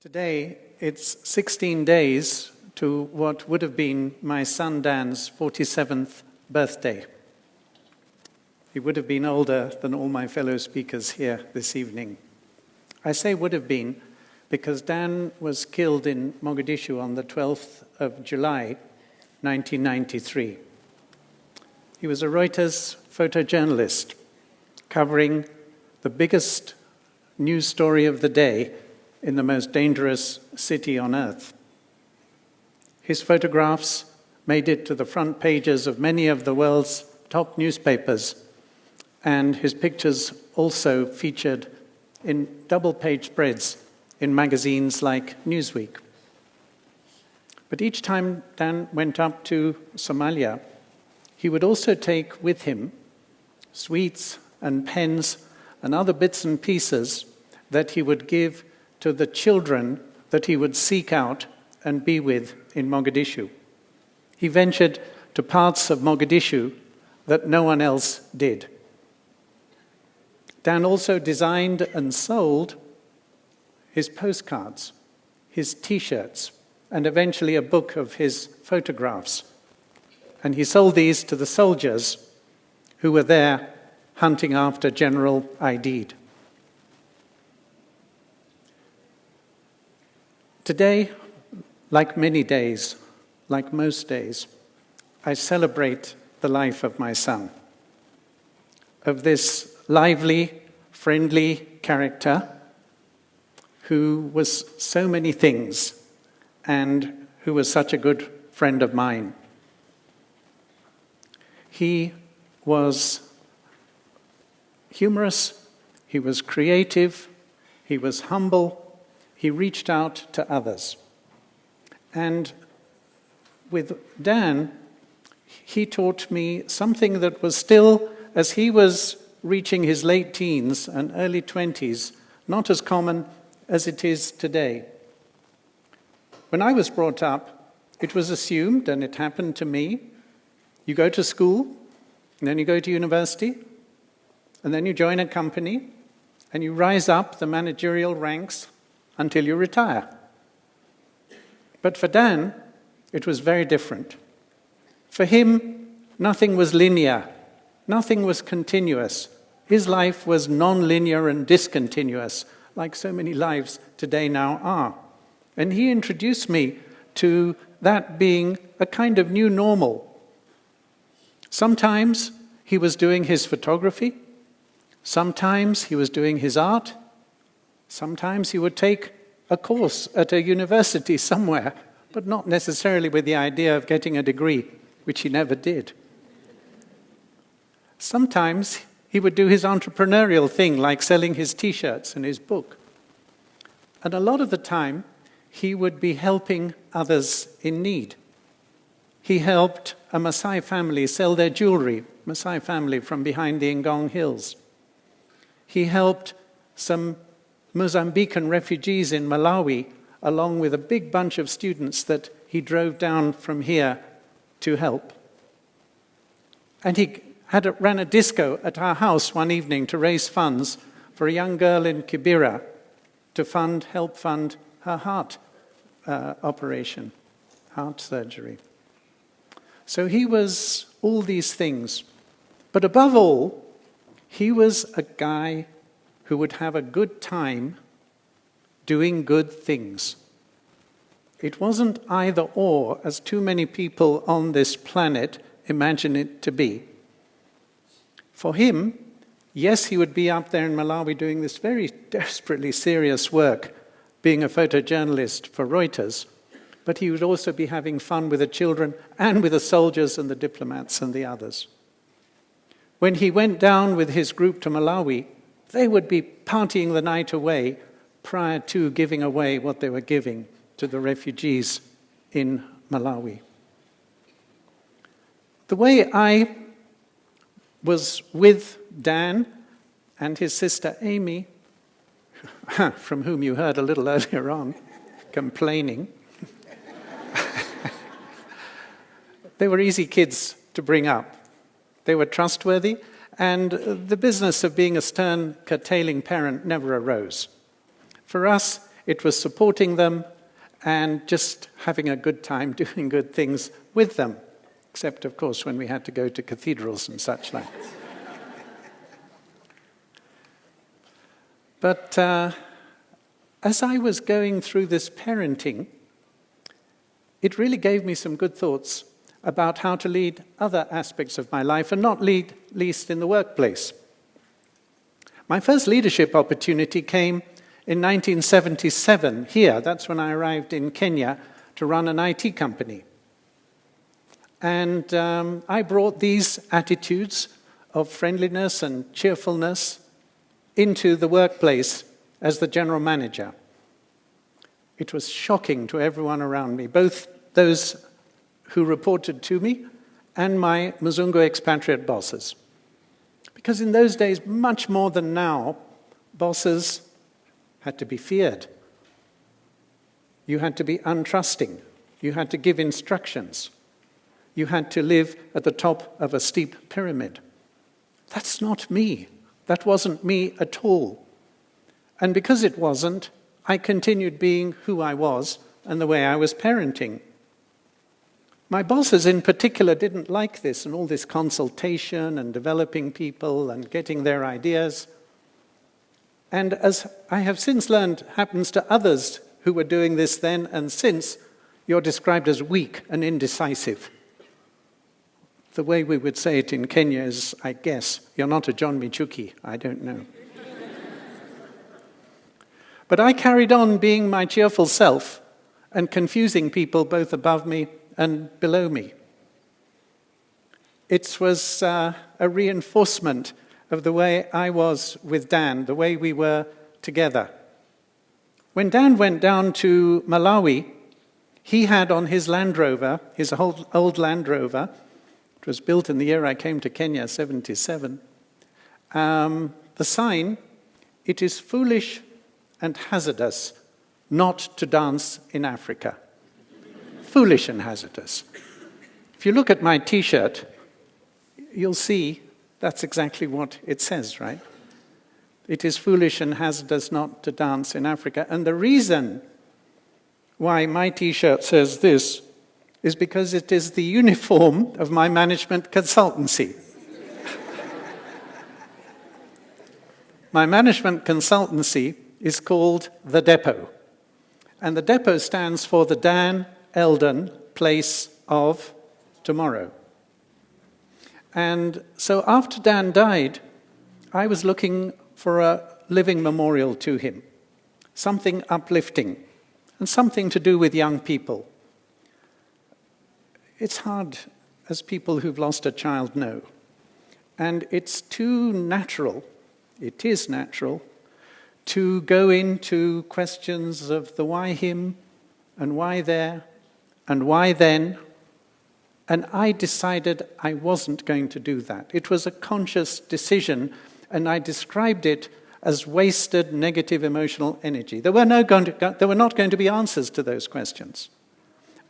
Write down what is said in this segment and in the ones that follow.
Today, it's 16 days to what would have been my son Dan's 47th birthday. He would have been older than all my fellow speakers here this evening. I say would have been because Dan was killed in Mogadishu on the 12th of July, 1993. He was a Reuters photojournalist covering the biggest news story of the day in the most dangerous city on earth. His photographs made it to the front pages of many of the world's top newspapers, and his pictures also featured in double-page spreads in magazines like Newsweek. But each time Dan went up to Somalia, he would also take with him sweets and pens and other bits and pieces that he would give to the children that he would seek out and be with in Mogadishu. He ventured to parts of Mogadishu that no one else did. Dan also designed and sold his postcards, his T-shirts, and eventually a book of his photographs. And he sold these to the soldiers who were there hunting after General Aidid. Today, like many days, like most days, I celebrate the life of my son, of this lively, friendly character who was so many things and who was such a good friend of mine. He was humorous, he was creative, he was humble, he reached out to others. And with Dan, he taught me something that was still, as he was reaching his late teens and early 20s, not as common as it is today. When I was brought up, it was assumed, and it happened to me, you go to school, and then you go to university, and then you join a company, and you rise up the managerial ranks until you retire. But for Dan, it was very different. For him, nothing was linear. Nothing was continuous. His life was non-linear and discontinuous, like so many lives today now are. And he introduced me to that being a kind of new normal. Sometimes he was doing his photography. Sometimes he was doing his art. Sometimes he would take a course at a university somewhere, but not necessarily with the idea of getting a degree, which he never did. Sometimes he would do his entrepreneurial thing, like selling his T-shirts and his book. And a lot of the time, he would be helping others in need. He helped a Maasai family sell their jewelry, Maasai family from behind the Ngong Hills. He helped some Mozambican refugees in Malawi, along with a big bunch of students that he drove down from here to help. And he ran a disco at our house one evening to raise funds for a young girl in Kibera to help fund her heart operation, heart surgery. So he was all these things. But above all, he was a guy who would have a good time doing good things. It wasn't either or, as too many people on this planet imagine it to be. For him, yes, he would be up there in Malawi doing this very desperately serious work, being a photojournalist for Reuters, but he would also be having fun with the children and with the soldiers and the diplomats and the others. When he went down with his group to Malawi, they would be partying the night away prior to giving away what they were giving to the refugees in Malawi. The way I was with Dan and his sister Amy, from whom you heard a little earlier on, complaining, they were easy kids to bring up. They were trustworthy, and the business of being a stern, curtailing parent never arose. For us, it was supporting them and just having a good time doing good things with them. Except, of course, when we had to go to cathedrals and such like. But as I was going through this parenting, it really gave me some good thoughts about how to lead other aspects of my life, and not least in the workplace. My first leadership opportunity came in 1977 here. That's when I arrived in Kenya to run an IT company. And I brought these attitudes of friendliness and cheerfulness into the workplace as the general manager. It was shocking to everyone around me, both those who reported to me and my Mzungu expatriate bosses. Because in those days, much more than now, bosses had to be feared. You had to be untrusting. You had to give instructions. You had to live at the top of a steep pyramid. That's not me. That wasn't me at all. And because it wasn't, I continued being who I was and the way I was parenting. My bosses in particular didn't like this and all this consultation and developing people and getting their ideas. And as I have since learned happens to others who were doing this then and since, you're described as weak and indecisive. The way we would say it in Kenya is, I guess, you're not a John Michuki, I don't know. But I carried on being my cheerful self and confusing people both above me and below me. It was a reinforcement of the way I was with Dan, the way we were together. When Dan went down to Malawi, he had on his Land Rover, his old Land Rover, it was built in the year I came to Kenya, 77, the sign, "It is foolish and hazardous not to dance in Africa." Foolish and hazardous. If you look at my T-shirt, you'll see that's exactly what it says, right? It is foolish and hazardous not to dance in Africa. And the reason why my T-shirt says this is because it is the uniform of my management consultancy. My management consultancy is called the Depo. And the Depo stands for the Dan Eldon Place of Tomorrow. And so after Dan died, I was looking for a living memorial to him, something uplifting, and something to do with young people. It's hard, as people who've lost a child know. And it's too natural, it is natural, to go into questions of the why him, and why there, and why then. And I decided I wasn't going to do that. It was a conscious decision, and I described it as wasted negative emotional energy. There were not going to be answers to those questions.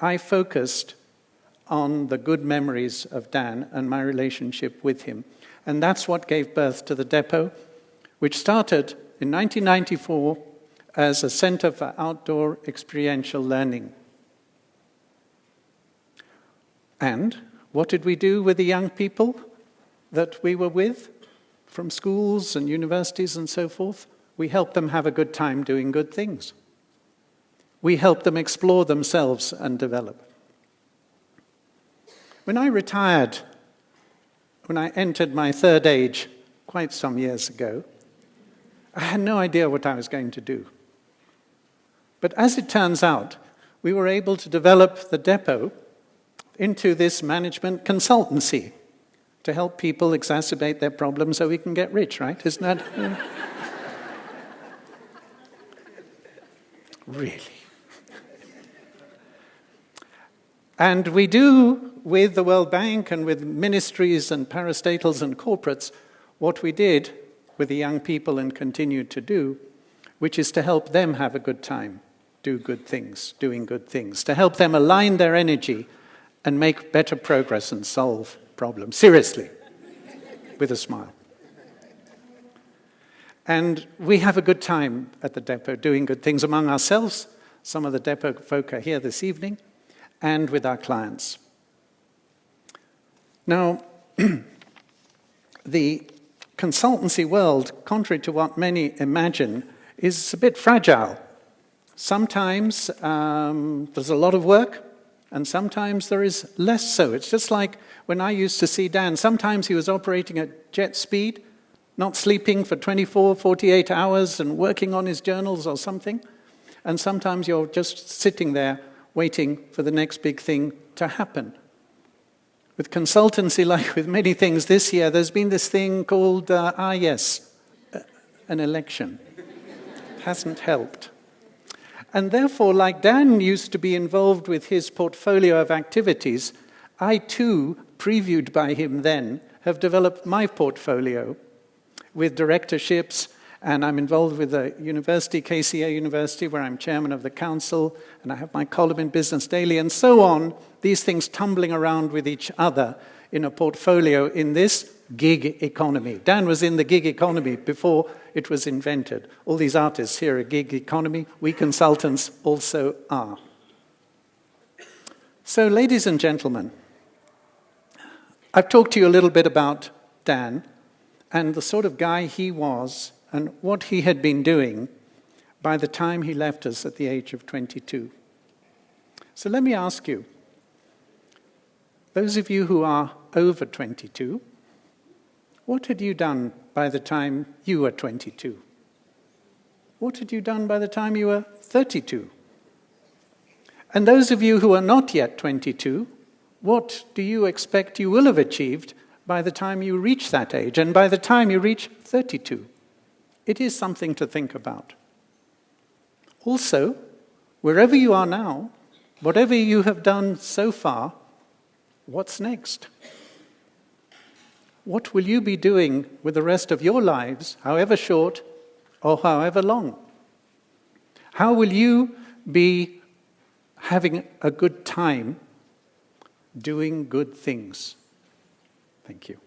I focused on the good memories of Dan and my relationship with him. And that's what gave birth to the Depo, which started in 1994 as a center for outdoor experiential learning. And what did we do with the young people that we were with, from schools and universities and so forth? We helped them have a good time doing good things. We helped them explore themselves and develop. When I retired, when I entered my third age, quite some years ago, I had no idea what I was going to do. But as it turns out, we were able to develop the Depo into this management consultancy to help people exacerbate their problems so we can get rich, right? Isn't that? Really? And we do, with the World Bank and with ministries and parastatals and corporates, what we did with the young people and continue to do, which is to help them have a good time, do good things, doing good things, to help them align their energy and make better progress and solve problems, seriously, with a smile. And we have a good time at the Depo, doing good things among ourselves. Some of the Depo folk are here this evening, and with our clients. Now, the consultancy world, contrary to what many imagine, is a bit fragile. Sometimes there's a lot of work, and sometimes there is less so. It's just like when I used to see Dan. Sometimes he was operating at jet speed, not sleeping for 24, 48 hours and working on his journals or something. And sometimes you're just sitting there waiting for the next big thing to happen. With consultancy, like with many things this year, there's been this thing called, an election. It hasn't helped. And therefore, like Dan used to be involved with his portfolio of activities, I too, previewed by him then, have developed my portfolio with directorships, and I'm involved with a university, KCA University, where I'm chairman of the council, and I have my column in Business Daily, and so on, these things tumbling around with each other in a portfolio in this gig economy. Dan was in the gig economy before it was invented. All these artists here are gig economy. We consultants also are. So, ladies and gentlemen, I've talked to you a little bit about Dan and the sort of guy he was and what he had been doing by the time he left us at the age of 22. So let me ask you, those of you who are over 22, what had you done by the time you were 22? What had you done by the time you were 32? And those of you who are not yet 22, what do you expect you will have achieved by the time you reach that age and by the time you reach 32? It is something to think about. Also, wherever you are now, whatever you have done so far, what's next? What will you be doing with the rest of your lives, however short or however long? How will you be having a good time doing good things? Thank you.